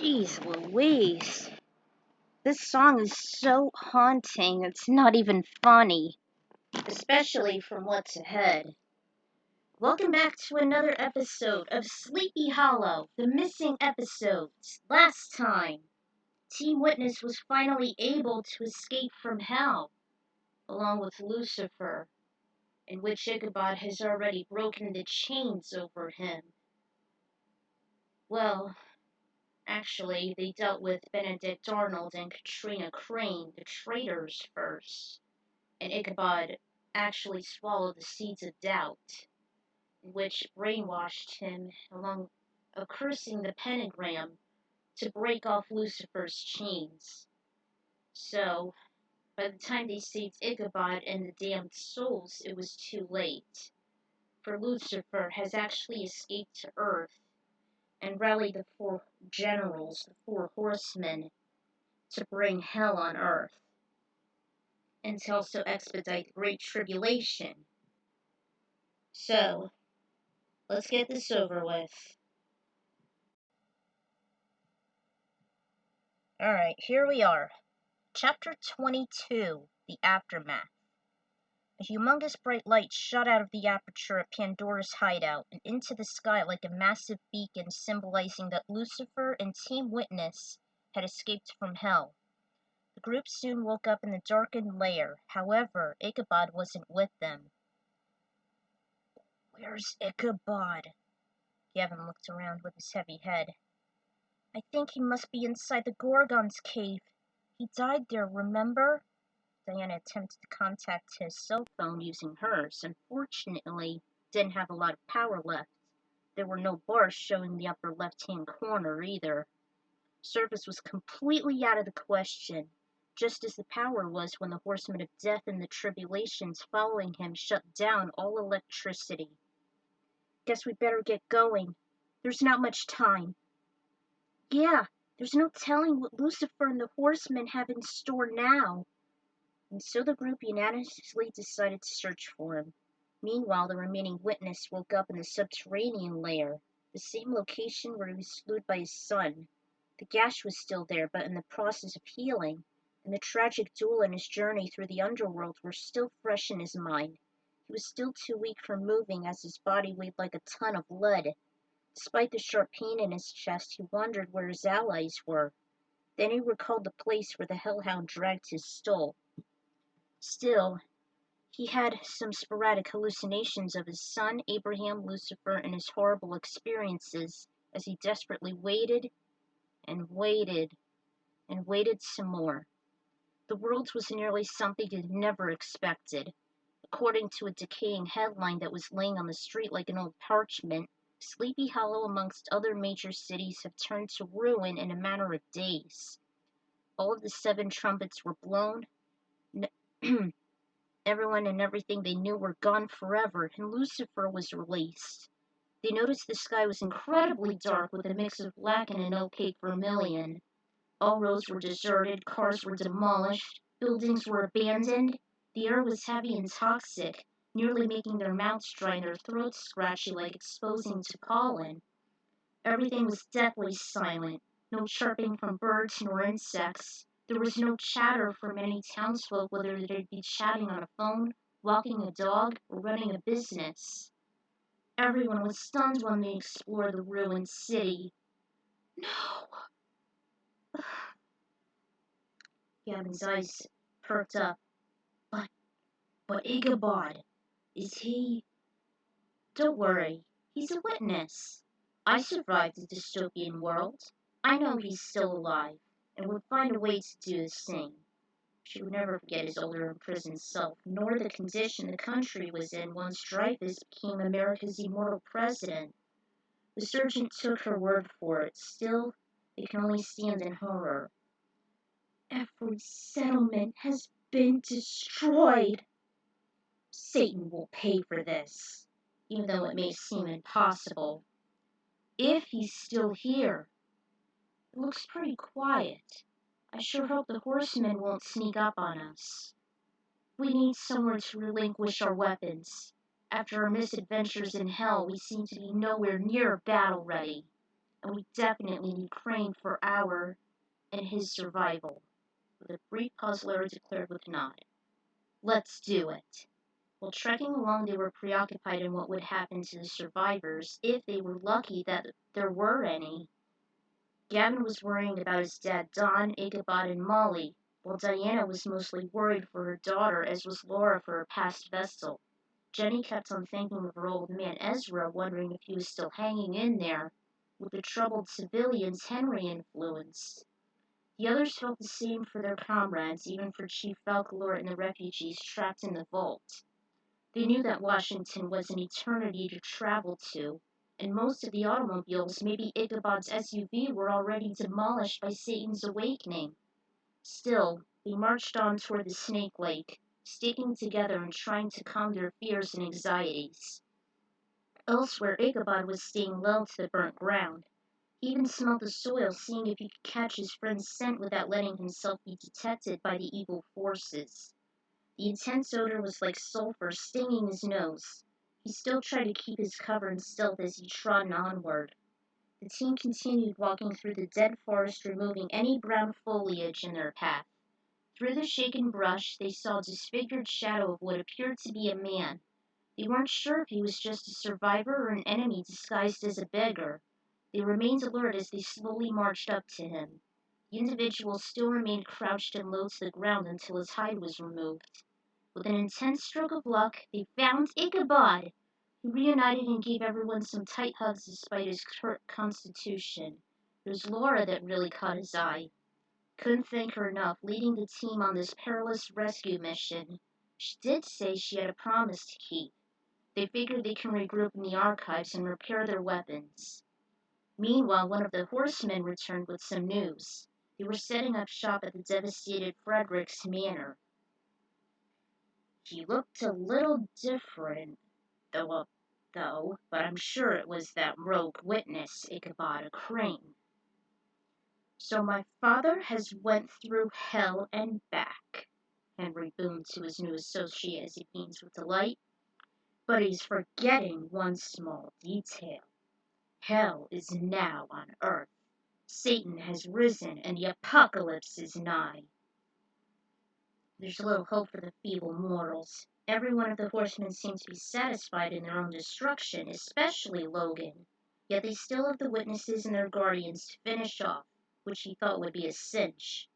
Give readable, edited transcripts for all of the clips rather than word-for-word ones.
Jeez Louise. This song is so haunting, it's not even funny. Especially from what's ahead. Welcome back to another episode of Sleepy Hollow, the missing episodes. Last time, Team Witness was finally able to escape from hell, along with Lucifer, in which Ichabod has already broken the chains over him. Well, actually, they dealt with Benedict Arnold and Katrina Crane, the traitors, first, and Ichabod actually swallowed the seeds of doubt, which brainwashed him along cursing the pentagram to break off Lucifer's chains. So, by the time they saved Ichabod and the damned souls, it was too late, for Lucifer has actually escaped to Earth and rallied the four generals, the four horsemen, to bring hell on Earth, and to also expedite the Great Tribulation. So, let's get this over with. Alright, here we are. Chapter 22, The Aftermath. A humongous bright light shot out of the aperture at Pandora's hideout and into the sky like a massive beacon symbolizing that Lucifer and Team Witness had escaped from hell. The group soon woke up in the darkened lair. However, Ichabod wasn't with them. Where's Ichabod? Gavin looked around with his heavy head. I think he must be inside the Gorgon's cave. He died there, remember? Diana attempted to contact his cell phone using hers. Unfortunately, didn't have a lot of power left. There were no bars showing the upper left-hand corner either. Service was completely out of the question, just as the power was when the Horsemen of Death and the Tribulations following him shut down all electricity. Guess we better get going. There's not much time. Yeah, there's no telling what Lucifer and the Horsemen have in store now. And so the group unanimously decided to search for him. Meanwhile, the remaining witness woke up in the subterranean lair, the same location where he was slewed by his son. The gash was still there, but in the process of healing, and the tragic duel and his journey through the underworld were still fresh in his mind. He was still too weak for moving, as his body weighed like a ton of lead. Despite the sharp pain in his chest, he wondered where his allies were. Then he recalled the place where the hellhound dragged his soul. Still, he had some sporadic hallucinations of his son, Abraham, Lucifer, and his horrible experiences as he desperately waited and waited and waited some more. The world was nearly something he'd never expected. According to a decaying headline that was laying on the street like an old parchment, Sleepy Hollow, amongst other major cities, have turned to ruin in a matter of days. All of the 7 trumpets were blown. Everyone and everything they knew were gone forever, and Lucifer was released. They noticed the sky was incredibly dark with a mix of black and an opaque vermilion. All roads were deserted, cars were demolished, buildings were abandoned. The air was heavy and toxic, nearly making their mouths dry and their throats scratchy like exposing to pollen. Everything was deathly silent, no chirping from birds nor insects. There was no chatter from any townsfolk, whether they'd be chatting on a phone, walking a dog, or running a business. Everyone was stunned when they explored the ruined city. No! Gavin's eyes perked up. But Ichabod, is he? Don't worry, he's a witness. I survived the dystopian world. I know he's still alive, and would find a way to do the same. She would never forget his older imprisoned self, nor the condition the country was in once Dreyfus became America's immortal president. The sergeant took her word for it. Still, they can only stand in horror. Every settlement has been destroyed. Satan will pay for this, even though it may seem impossible. If he's still here. It looks pretty quiet. I sure hope the horsemen won't sneak up on us. We need somewhere to relinquish our weapons. After our misadventures in hell, we seem to be nowhere near battle ready. and we definitely need Crane for our and his survival. With a brief pause, Laura declared with a nod. Let's do it. While trekking along, they were preoccupied in what would happen to the survivors if they were lucky that there were any. Gavin was worrying about his dad, Don, Ichabod, and Molly, while Diana was mostly worried for her daughter, as was Laura for her past vessel. Jenny kept on thinking of her old man Ezra, wondering if he was still hanging in there, with the troubled civilians Henry influenced. The others felt the same for their comrades, even for Chief Falcalor and the refugees trapped in the vault. They knew that Washington was an eternity to travel to, and most of the automobiles, maybe Ichabod's SUV, were already demolished by Satan's awakening. Still, they marched on toward the Snake Lake, sticking together and trying to calm their fears and anxieties. Elsewhere, Ichabod was staying low to the burnt ground. He even smelled the soil, seeing if he could catch his friend's scent without letting himself be detected by the evil forces. The intense odor was like sulfur stinging his nose. He still tried to keep his cover in stealth as he trod onward. The team continued walking through the dead forest, removing any brown foliage in their path. Through the shaken brush, they saw a disfigured shadow of what appeared to be a man. They weren't sure if he was just a survivor or an enemy disguised as a beggar. They remained alert as they slowly marched up to him. The individual still remained crouched and low to the ground until his hide was removed. With an intense stroke of luck, they found Ichabod, who reunited and gave everyone some tight hugs despite his hurt constitution. It was Laura that really caught his eye. Couldn't thank her enough, leading the team on this perilous rescue mission. She did say she had a promise to keep. They figured they can regroup in the archives and repair their weapons. Meanwhile, one of the horsemen returned with some news. They were setting up shop at the devastated Frederick's manor. He looked a little different, though, but I'm sure it was that rogue witness, Ichabod Crane. So my father has went through hell and back, Henry boomed to his new associate as he beamed with delight. But he's forgetting one small detail. Hell is now on earth. Satan has risen and the apocalypse is nigh. There's little hope for the feeble mortals. Every one of the horsemen seems to be satisfied in their own destruction, especially Logan. Yet they still have the witnesses and their guardians to finish off, which he thought would be a cinch.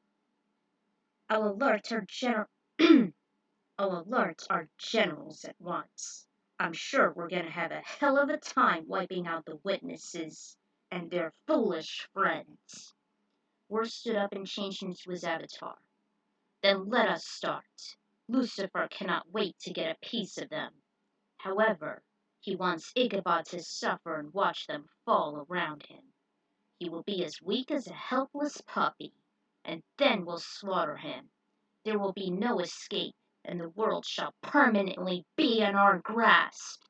I'll alert our I'll alert our generals at once. I'm sure we're gonna have a hell of a time wiping out the witnesses and their foolish friends. Worth stood up and changed into his avatar. Then let us start. Lucifer cannot wait to get a piece of them. However, he wants Ichabod to suffer and watch them fall around him. He will be as weak as a helpless puppy, and then we'll slaughter him. There will be no escape, and the world shall permanently be in our grasp.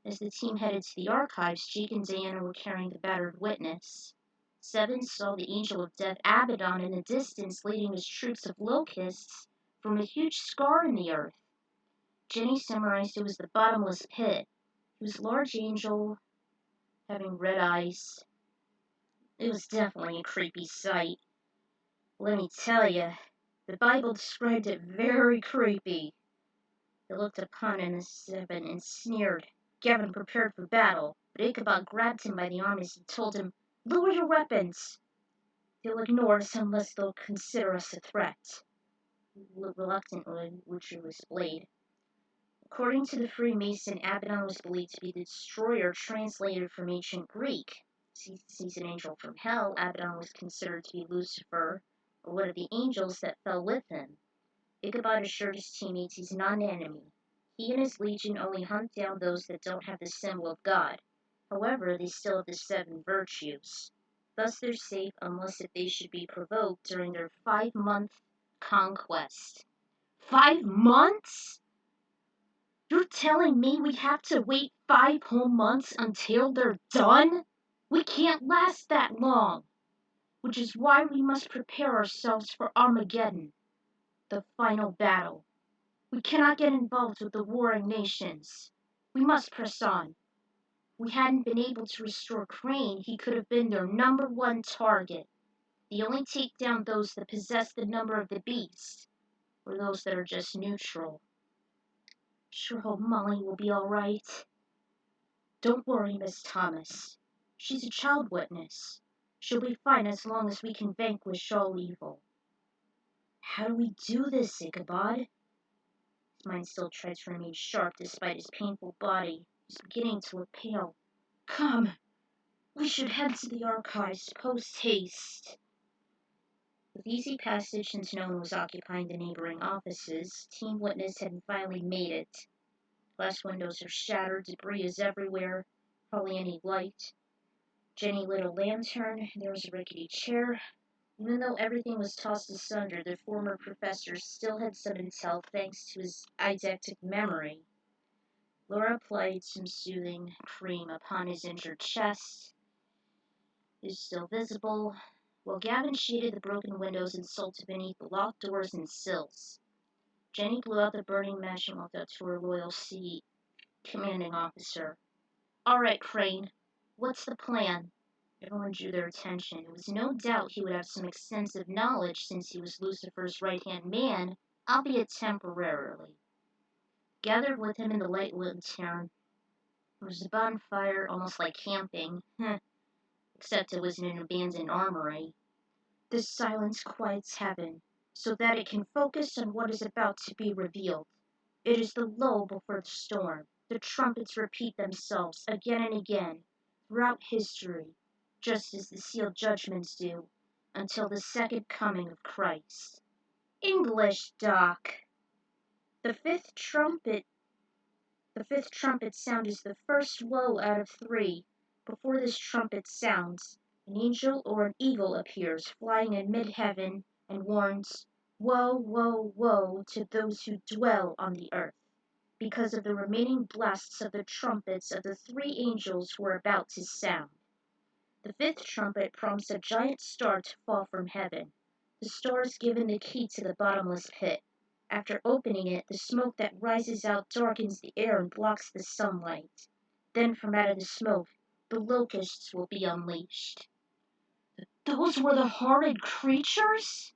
As the team headed to the archives, Jake and Diana were carrying the battered witness. Seven saw the angel of death Abaddon in the distance leading his troops of locusts from a huge scar in the earth. Jenny summarized it was the bottomless pit. He was a large angel, having red eyes. It was definitely a creepy sight. Let me tell you, the Bible described it very creepy. They looked upon him as seven and sneered. Gavin prepared for battle, but Ichabod grabbed him by the arm as he told him, "Lower your weapons! They'll ignore us unless they'll consider us a threat." Reluctantly, withdrew his blade. According to the Freemason, Abaddon was believed to be the destroyer translated from ancient Greek. Since he's an angel from hell, Abaddon was considered to be Lucifer, or one of the angels that fell with him. Ichabod assured his teammates he's not an enemy. He and his legion only hunt down those that don't have the symbol of God. However, they still have the seven virtues. Thus they're safe unless if they should be provoked during their 5-month conquest. 5 months? You're telling me we have to wait 5 whole months until they're done? We can't last that long. Which is why we must prepare ourselves for Armageddon, the final battle. We cannot get involved with the warring nations. We must press on. we hadn't been able to restore Crane, he could have been their #1 target. They only take down those that possess the number of the beast, or those that are just neutral. Sure hope Molly will be all right. Don't worry, Miss Thomas. She's a child witness. She'll be fine as long as we can vanquish all evil. How do we do this, Ichabod? His mind still tries to remain sharp despite his painful body. He's beginning to look pale. Come, we should head to the archives post-haste. With easy passage, since no one was occupying the neighboring offices, Team Witness had finally made it. Glass windows are shattered, debris is everywhere, hardly any light. Jenny lit a lantern, there was a rickety chair. Even though everything was tossed asunder, the former professor still had some intel thanks to his eidetic memory. Laura applied some soothing cream upon his injured chest. It was still visible, while Gavin shaded the broken windows and salted beneath the locked doors and sills. Jenny blew out the burning match and walked up to her loyal seat. Commanding officer. All right, Crane. What's the plan? Everyone drew their attention. It was no doubt he would have some extensive knowledge since he was Lucifer's right-hand man, albeit temporarily. Gathered with him in the light lantern, there was a bonfire almost like camping, except it was in an abandoned armory. This silence quiets heaven, so that it can focus on what is about to be revealed. It is the lull before the storm. The trumpets repeat themselves again and again throughout history, just as the sealed judgments do, until the second coming of Christ. English, Doc. The fifth trumpet sound is the first woe out of 3. Before this trumpet sounds, an angel or an eagle appears flying in mid-heaven and warns, "Woe, woe, woe to those who dwell on the earth," because of the remaining blasts of the trumpets of the 3 angels who are about to sound. The 5th trumpet prompts a giant star to fall from heaven. The star is given the key to the bottomless pit. After opening it, the smoke that rises out darkens the air and blocks the sunlight. Then from out of the smoke, the locusts will be unleashed. Those were the horrid creatures?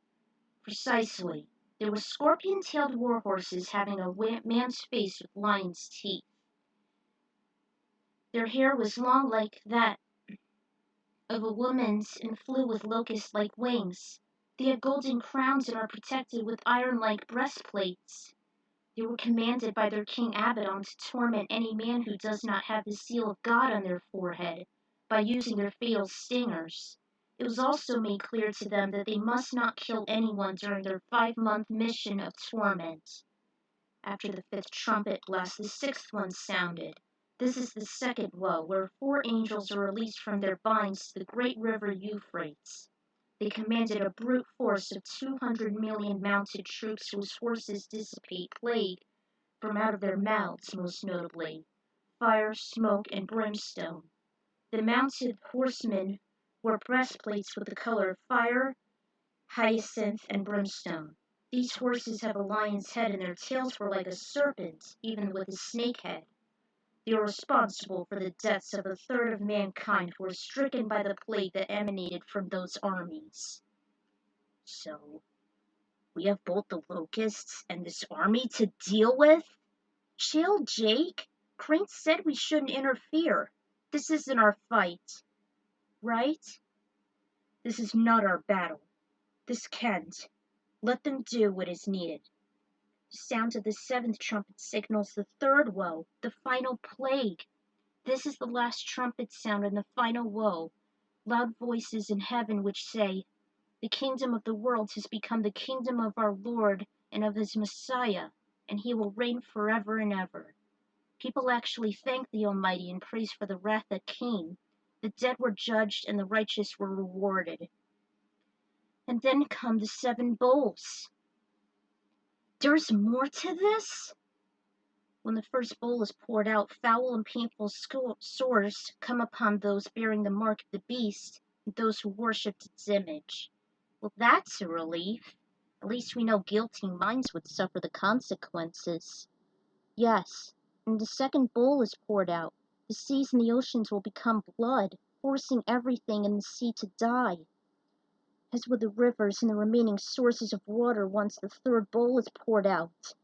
Precisely. They were scorpion-tailed warhorses having a man's face with lion's teeth. Their hair was long like that of a woman's and flew with locust-like wings. They had golden crowns and are protected with iron-like breastplates. They were commanded by their King Abaddon to torment any man who does not have the seal of God on their forehead by using their fatal stingers. It was also made clear to them that they must not kill anyone during their 5-month mission of torment. After the 5th trumpet blast, the 6th one sounded. This is the second woe, where 4 angels are released from their binds to the great river Euphrates. They commanded a brute force of 200 million mounted troops whose horses dissipate plague from out of their mouths, most notably fire, smoke, and brimstone. The mounted horsemen wore breastplates with the color of fire, hyacinth, and brimstone. These horses have a lion's head and their tails were like a serpent, even with a snake head. They are responsible for the deaths of a third of mankind who were stricken by the plague that emanated from those armies. So, we have both the locusts and this army to deal with? Chill, Jake. Crane said we shouldn't interfere. This isn't our fight. Right? This is not our battle. This can't. Let them do what is needed. The sound of the 7th trumpet signals the 3rd woe, the final plague. This is the last trumpet sound and the final woe. Loud voices in heaven which say, "The kingdom of the world has become the kingdom of our Lord and of his Messiah, and he will reign forever and ever." People actually thank the Almighty and praise for the wrath that came. The dead were judged and the righteous were rewarded. And then come the 7 bowls. There's more to this? When the first bowl is poured out, foul and painful sores come upon those bearing the mark of the beast and those who worshipped its image. Well, that's a relief. At least we know guilty minds would suffer the consequences. Yes, and the second bowl is poured out. The seas and the oceans will become blood, forcing everything in the sea to die, as will the rivers and the remaining sources of water once the third bowl is poured out.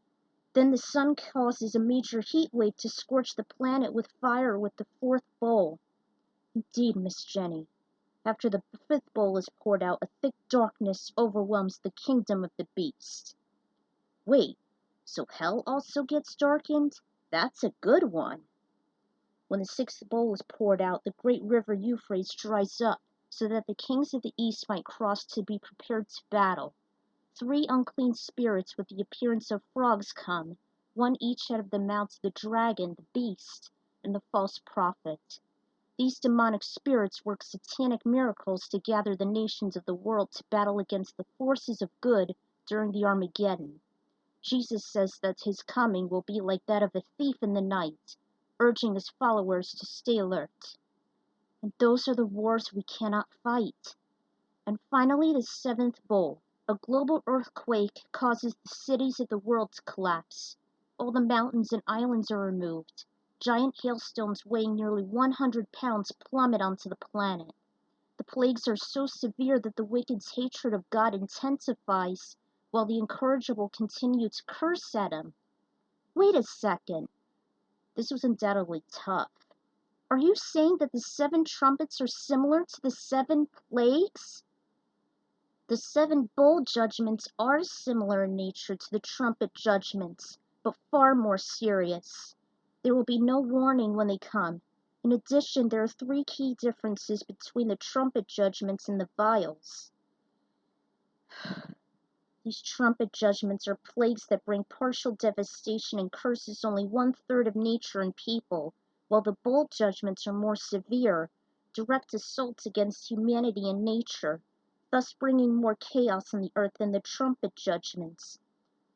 Then the sun causes a major heat wave to scorch the planet with fire with the fourth bowl. Indeed, Miss Jenny, after the fifth bowl is poured out, a thick darkness overwhelms the kingdom of the beast. Wait, so hell also gets darkened? That's a good one. When the sixth bowl is poured out, the great river Euphrates dries up, so that the kings of the east might cross to be prepared to battle. 3 unclean spirits with the appearance of frogs come, one each out of the mouths of the dragon, the beast, and the false prophet. These demonic spirits work satanic miracles to gather the nations of the world to battle against the forces of good during the Armageddon. Jesus says that his coming will be like that of a thief in the night, urging his followers to stay alert. And those are the wars we cannot fight. And finally, the seventh bowl. A global earthquake causes the cities of the world to collapse. All the mountains and islands are removed. Giant hailstones weighing nearly 100 pounds plummet onto the planet. The plagues are so severe that the wicked's hatred of God intensifies, while the incorrigible continue to curse at him. Wait a second. This was undoubtedly tough. Are you saying that the 7 trumpets are similar to the 7 plagues? The 7 bowl judgments are similar in nature to the trumpet judgments, but far more serious. There will be no warning when they come. In addition, there are 3 key differences between the trumpet judgments and the vials. These trumpet judgments are plagues that bring partial devastation and curses only 1/3 of nature and people, while the bowl judgments are more severe, direct assaults against humanity and nature, thus bringing more chaos on the earth than the trumpet judgments.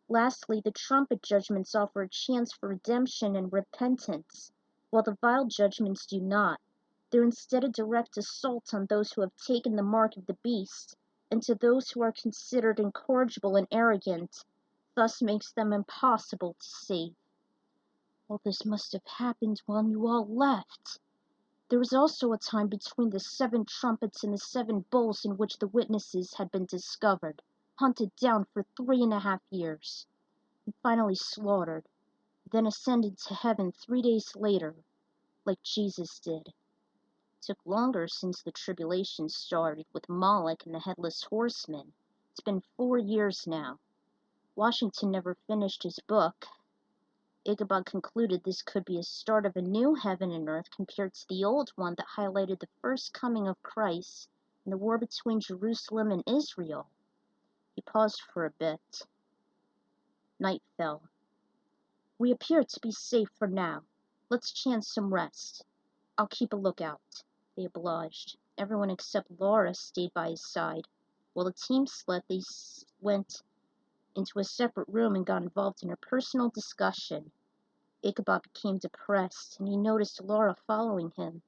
Lastly, the trumpet judgments offer a chance for redemption and repentance, while the vial judgments do not. They're instead a direct assault on those who have taken the mark of the beast, and to those who are considered incorrigible and arrogant, thus makes them impossible to save. All this must have happened while you all left. There was also a time between the 7 trumpets and the 7 bowls in which the witnesses had been discovered, hunted down for 3.5 years, and finally slaughtered, then ascended to heaven 3 days later, like Jesus did. It took longer since the tribulation started with Moloch and the headless horseman. It's been 4 years now. Washington never finished his book. Ichabod concluded this could be a start of a new heaven and earth compared to the old one that highlighted the first coming of Christ and the war between Jerusalem and Israel. He paused for a bit. Night fell. We appear to be safe for now. Let's chance some rest. I'll keep a lookout. They obliged. Everyone except Laura stayed by his side. While the team slept, they went into a separate room and got involved in a personal discussion. Ichabod became depressed, and he noticed Laura following him,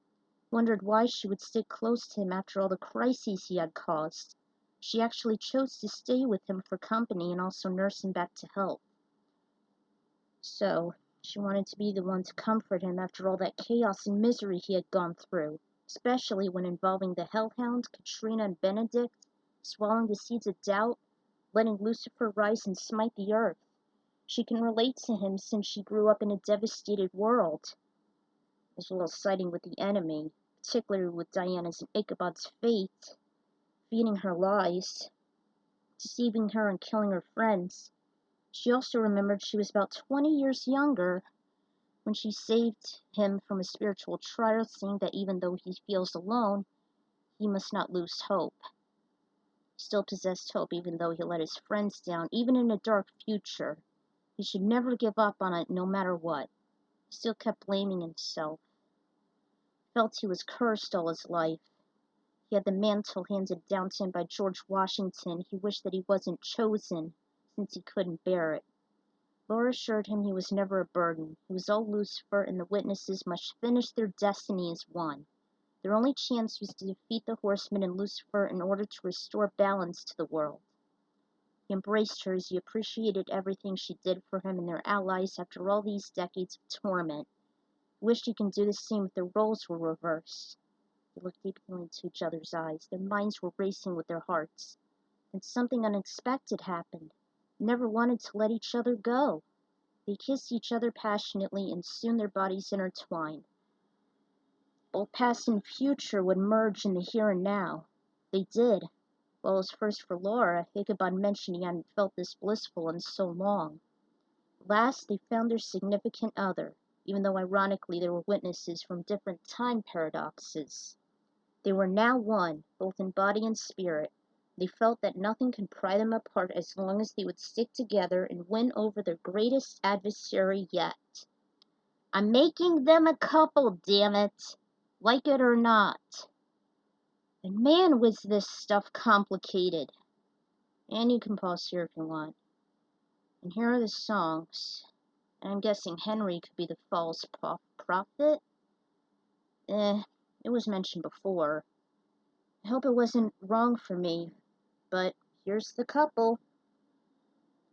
wondered why she would stick close to him after all the crises he had caused. She actually chose to stay with him for company and also nurse him back to health. So, she wanted to be the one to comfort him after all that chaos and misery he had gone through, especially when involving the Hellhound, Katrina, and Benedict, swallowing the seeds of doubt, letting Lucifer rise and smite the earth. She can relate to him since she grew up in a devastated world, as well as siding with the enemy, particularly with Diana's and Ichabod's fate, feeding her lies, deceiving her and killing her friends. She also remembered she was about 20 years younger when she saved him from a spiritual trial, saying that even though he feels alone, he must not lose hope. He still possessed hope even though he let his friends down, even in a dark future. He should never give up on it no matter what. He still kept blaming himself. Felt he was cursed all his life. He had the mantle handed down to him by George Washington. He wished that he wasn't chosen, since he couldn't bear it. Laura assured him he was never a burden. He was all Lucifer, and the witnesses must finish their destiny as one. Their only chance was to defeat the horseman and Lucifer in order to restore balance to the world. He embraced her as he appreciated everything she did for him and their allies after all these decades of torment. Wished he could do the same if their roles were reversed. They looked deeply into each other's eyes. Their minds were racing with their hearts. And something unexpected happened. They never wanted to let each other go. They kissed each other passionately, and soon their bodies intertwined. Both past and future would merge in the here and now. They did. Well, it was first for Laura. Ichabod mentioned he hadn't felt this blissful in so long. Last, they found their significant other, even though ironically they were witnesses from different time paradoxes. They were now one, both in body and spirit. They felt that nothing could pry them apart as long as they would stick together and win over their greatest adversary yet. I'm making them a couple, damn it, like it or not. And man, was this stuff complicated. And you can pause here if you want. And here are the songs. And I'm guessing Henry could be the false prophet. It was mentioned before. I hope it wasn't wrong for me, but here's the couple.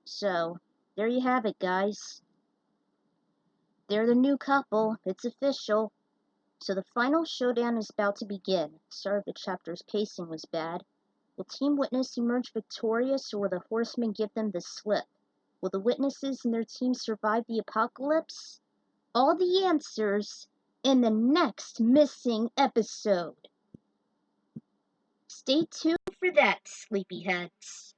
So, there you have it, guys. They're the new couple. It's official. So the final showdown is about to begin. Sorry if the chapter's pacing was bad. Will Team Witness emerge victorious, or will the Horsemen give them the slip? Will the Witnesses and their team survive the apocalypse? All the answers in the next missing episode. Stay tuned for that, sleepyheads.